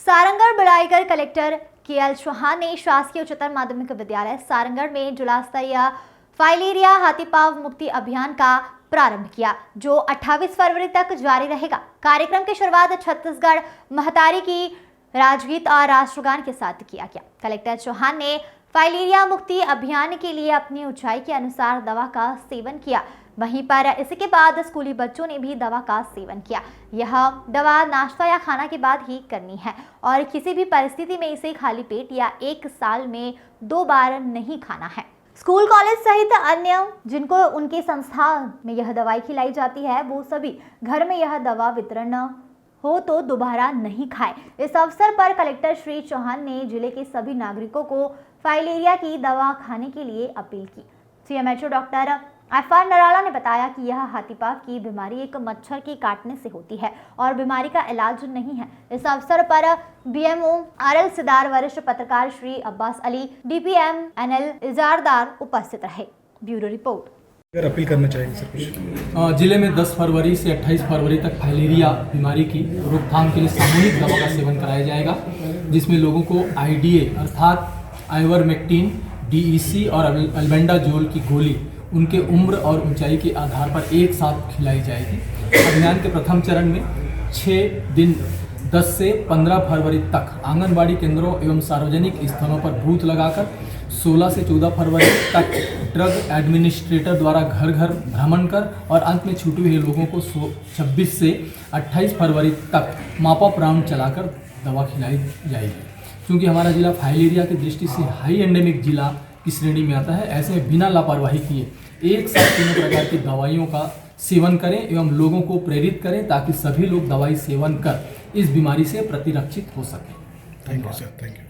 Sarangarh बुलाईगढ़ collector KL Chauhan ने शासकीय उच्चतर माध्यमिक विद्यालय सारंगढ़ में जिला स्तरीय फाइलेरिया हाथीपांव मुक्ति अभियान का प्रारंभ किया, जो 28 फरवरी तक जारी रहेगा। कार्यक्रम की शुरुआत छत्तीसगढ़ महतारी की राजगीत और राष्ट्रगान के साथ किया गया। कलेक्टर चौहान ने फाइलेरिया मुक्ति अभियान के लिए अपनी ऊंचाई के अनुसार दवा का सेवन किया। वहीं पर इसके बाद स्कूली बच्चों ने भी दवा का सेवन किया। यह दवा नाश्ता या खाना के बाद ही करनी है और किसी भी परिस्थिति में इसे खाली पेट या 1 साल में 2 बार नहीं खाना है। स्कूल, कॉलेज सहित अन्य जिनको उनकी संस्था में यह दवाई खिलाई जाती है, वो सभी घर में यह दवा वितरण हो तो दोबारा नहीं खाए। इस अवसर पर कलेक्टर श्री चौहान ने जिले के सभी नागरिकों को फाइलेरिया की दवा खाने के लिए अपील की। CMHO डॉक्टर FR नराला ने बताया कि यह हाथीपांव की बीमारी एक मच्छर के काटने से होती है और बीमारी का इलाज नहीं है। इस अवसर पर BMO RL सिदार, वरिष्ठ पत्रकार श्री अब्बास अली, DPM NL इजारदार उपस्थित रहे। Bureau report. अगर अपील करना चाहेंगे सर कुछ? जिले में 10 फरवरी से 28 फरवरी तक फाइलेरिया बीमारी की रोकथाम के लिए सामूहिक दवा का सेवन कराया जाएगा, जिसमें लोगों को IDA अर्थात आइवरमेक्टिन, DEC और अल्बेंडाजोल की गोली उनके उम्र और ऊंचाई के आधार पर एक साथ खिलाई जाएगी। अभियान के प्रथम चरण में 6 दिन 10 से 15 फरवरी तक आंगनबाड़ी केंद्रों एवं सार्वजनिक स्थलों पर बूथ लगाकर 16 से 14 फरवरी तक ड्रग एडमिनिस्ट्रेटर द्वारा घर घर भ्रमण कर और अंत में छूटे हुए लोगों को 26 से 28 फरवरी तक मॉपअप राउंड चलाकर दवा खिलाई जाएगी। क्योंकि हमारा जिला फाइलेरिया की दृष्टि से हाई एंडेमिक जिला की श्रेणी में आता है, ऐसे में बिना लापरवाही किए एक साथ तीनों प्रकार की दवाइयों का सेवन करें एवं लोगों को प्रेरित करें ताकि सभी लोग दवाई सेवन कर इस बीमारी से प्रतिरक्षित हो सकें। Thank you sir, thank you.